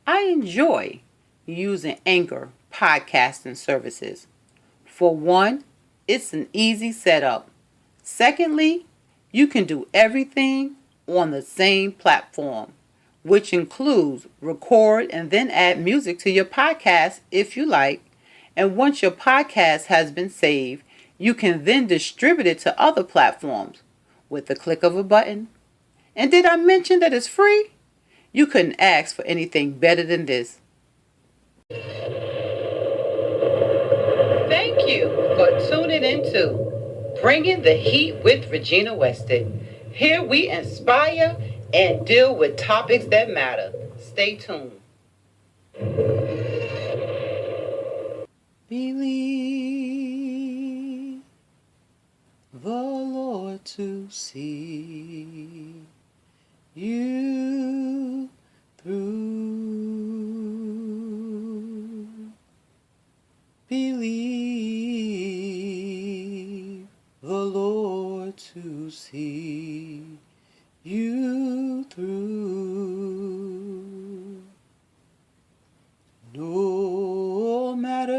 I enjoy using Anchor podcasting services. For one, it's an easy setup. Secondly, you can do everything on the same platform, which includes record and then add music to your podcast if you like. And once your podcast has been saved, you can then distribute it to other platforms with the click of a button. And did I mention that it's free? You couldn't ask for anything better than this. Thank you for tuning into Bringing the Heat with Regina Weston. Here we inspire and deal with topics that matter. Stay tuned. Believe the Lord to see you through. Believe the Lord to see you through. No matter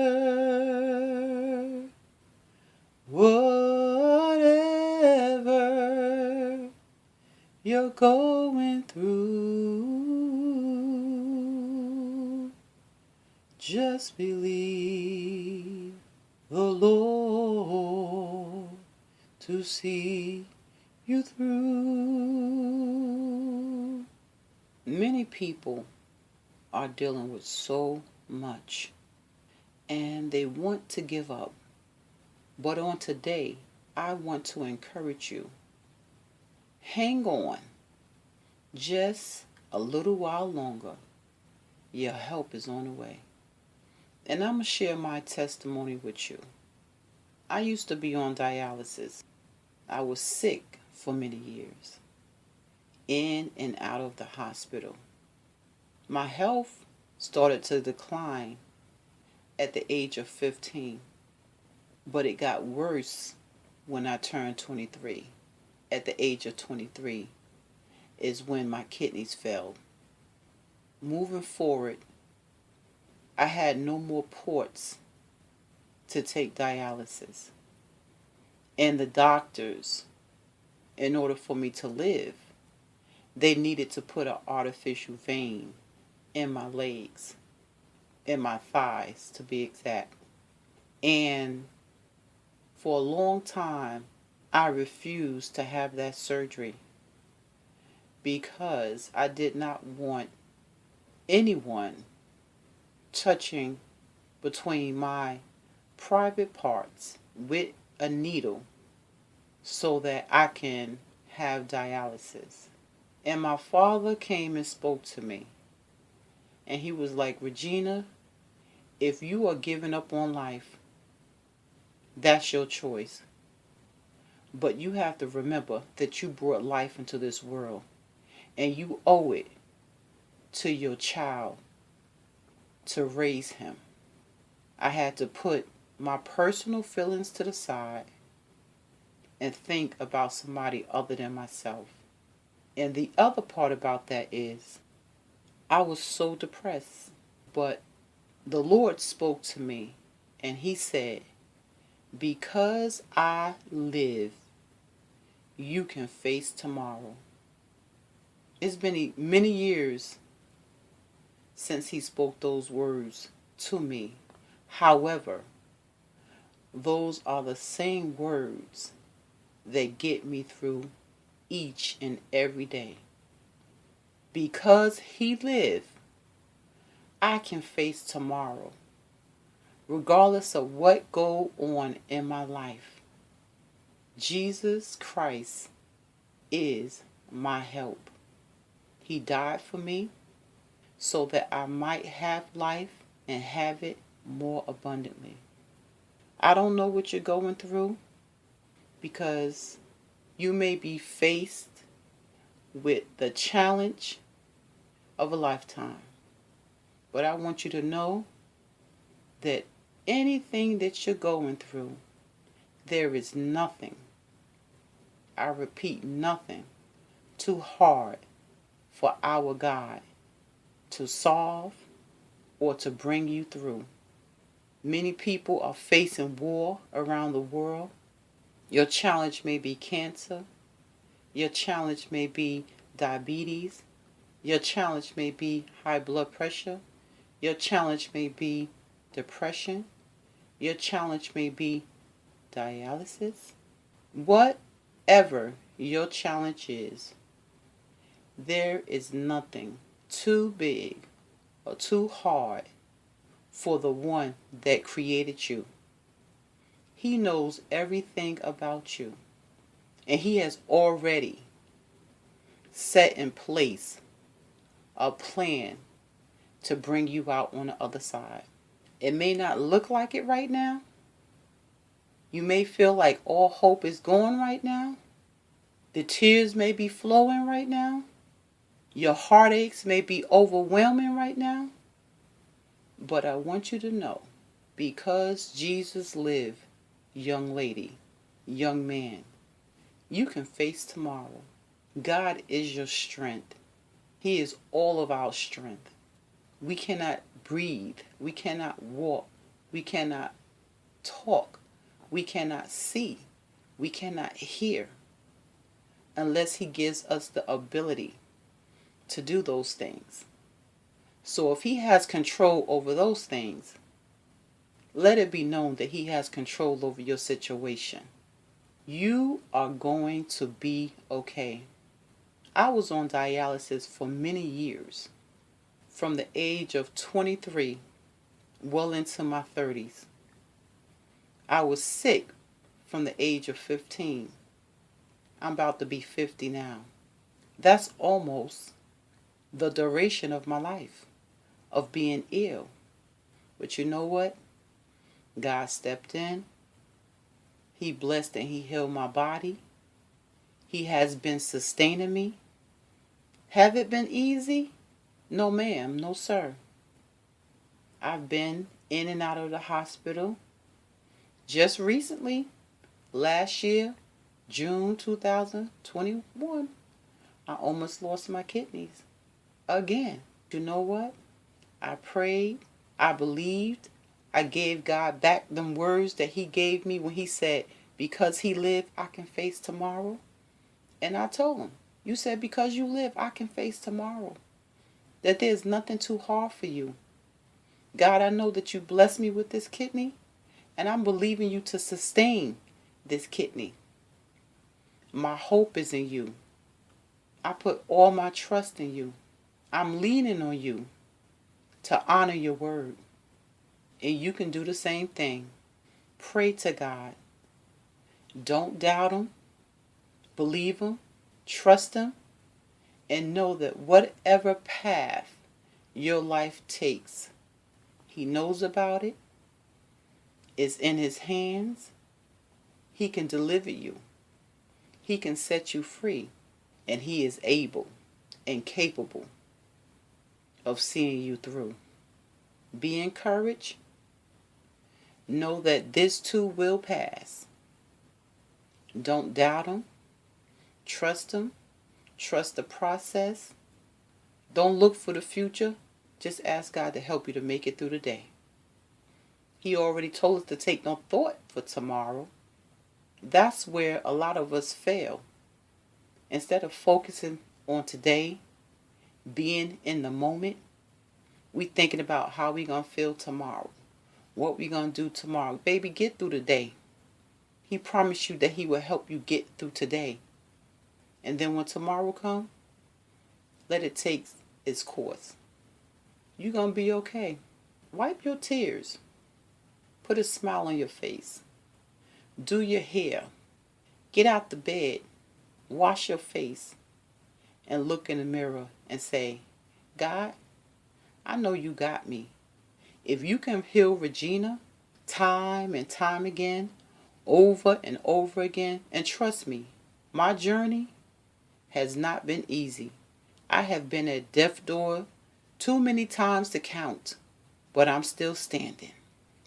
whatever you're going through, just believe the Lord to see you through. Many people are dealing with so much and they want to give up. But on today, I want to encourage you. Hang on just a little while longer. Your help is on the way. And I'm going to share my testimony with you. I used to be on dialysis. I was sick for many years, in and out of the hospital. My health started to decline at the age of 15, but it got worse when I turned 23. At the age of 23 is when my kidneys failed. Moving forward, I had no more ports to take dialysis. And the doctors, in order for me to live, they needed to put an artificial vein in my legs, in my thighs to be exact. And for a long time, I refused to have that surgery because I did not want anyone touching between my private parts with a needle so that I can have dialysis. And my father came and spoke to me. And he was like, Regina, if you are giving up on life, that's your choice. But you have to remember that you brought life into this world. And you owe it to your child to raise him. I had to put my personal feelings to the side and think about somebody other than myself. And the other part about that is I was so depressed. But the Lord spoke to me and he said, because I live, you can face tomorrow. It's been many years since he spoke those words to me. However, those are the same words that get me through each and every day. Because he lived, I can face tomorrow, regardless of what go on in my life. Jesus Christ is my help. He died for me so that I might have life and have it more abundantly. I don't know what you're going through because you may be faced with the challenge of a lifetime. But I want you to know that anything that you're going through, there is nothing, I repeat, nothing too hard for our God to solve, or to bring you through. Many people are facing war around the world. Your challenge may be cancer. Your challenge may be diabetes. Your challenge may be high blood pressure. Your challenge may be depression. Your challenge may be dialysis. Whatever your challenge is, there is nothing too big or too hard for the one that created you. He knows everything about you, and he has already set in place a plan to bring you out on the other side. It may not look like it right now. You may feel like all hope is gone right now. The tears may be flowing right now. Your heartaches may be overwhelming right now. But I want you to know, because Jesus lived, young lady, young man, you can face tomorrow. God is your strength. He is all of our strength. We cannot breathe. We cannot walk. We cannot talk. We cannot see. We cannot hear unless he gives us the ability to do those things. So if he has control over those things, let it be known that he has control over your situation. You are going to be okay. I was on dialysis for many years, from the age of 23 well into my 30s. I was sick from the age of 15. I'm about to be 50 now. That's almost the duration of my life, of being ill. But you know what? God stepped in. He blessed and he healed my body. He has been sustaining me. Have it been easy? No ma'am, no sir. I've been in and out of the hospital. Just recently, last year, June 2021, I almost lost my kidneys again. You know what? I prayed, I believed, I gave God back them words that he gave me when he said, because he lived, I can face tomorrow. And I told him, you said because you live, I can face tomorrow. That there's nothing too hard for you. God, I know that you blessed me with this kidney, and I'm believing you to sustain this kidney. My hope is in you. I put all my trust in you. I'm leaning on you to honor your word. And you can do the same thing. Pray to God. Don't doubt him. Believe him. Trust him. And know that whatever path your life takes, he knows about it. It's in his hands. He can deliver you. He can set you free. And he is able and capable of seeing you through. Be encouraged. Know that this too will pass. Don't doubt him. Trust him. Trust the process. Don't look for the future. Just ask God to help you to make it through the day. He already told us to take no thought for tomorrow. That's where a lot of us fail. Instead of focusing on today, being in the moment, we thinking about how we going to feel tomorrow. What we going to do tomorrow. Baby, get through the day. He promised you that he will help you get through today. And then when tomorrow comes, let it take its course. You're going to be okay. Wipe your tears. Put a smile on your face. Do your hair. Get out the bed. Wash your face. And look in the mirror and say, God, I know you got me. If you can heal Regina time and time again, over and over again, and trust me, my journey has not been easy. I have been at death's door too many times to count, but I'm still standing.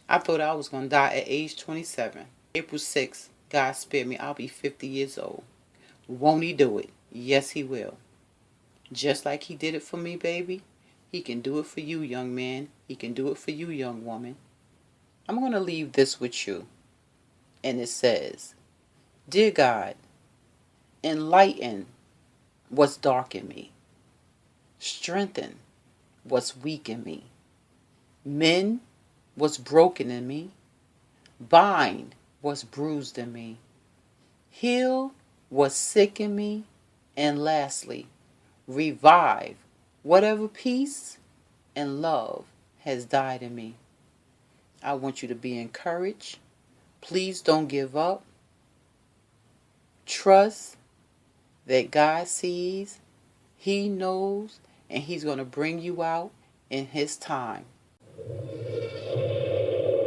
I thought I was going to die at age 27. April 6th, God spared me. I'll be 50 years old. Won't he do it? Yes, he will. Just like he did it for me, baby, He can do it for you, young man. He can do it for you, young woman. I'm going to leave this with you. And it says, Dear God, enlighten what's dark in me. Strengthen what's weak in me. Mend what's broken in me. Bind what's bruised in me. Heal what's sick in me. And lastly, revive whatever peace and love has died in me. I want you to be encouraged. Please don't give up. Trust that God sees, He knows, and He's going to bring you out in His time.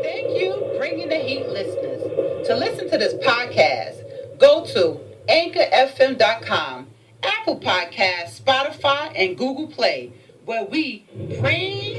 Thank you, Bringing the Heat listeners. To listen to this podcast, go to anchorfm.com, Apple Podcasts, Spotify, and Google Play, where we bring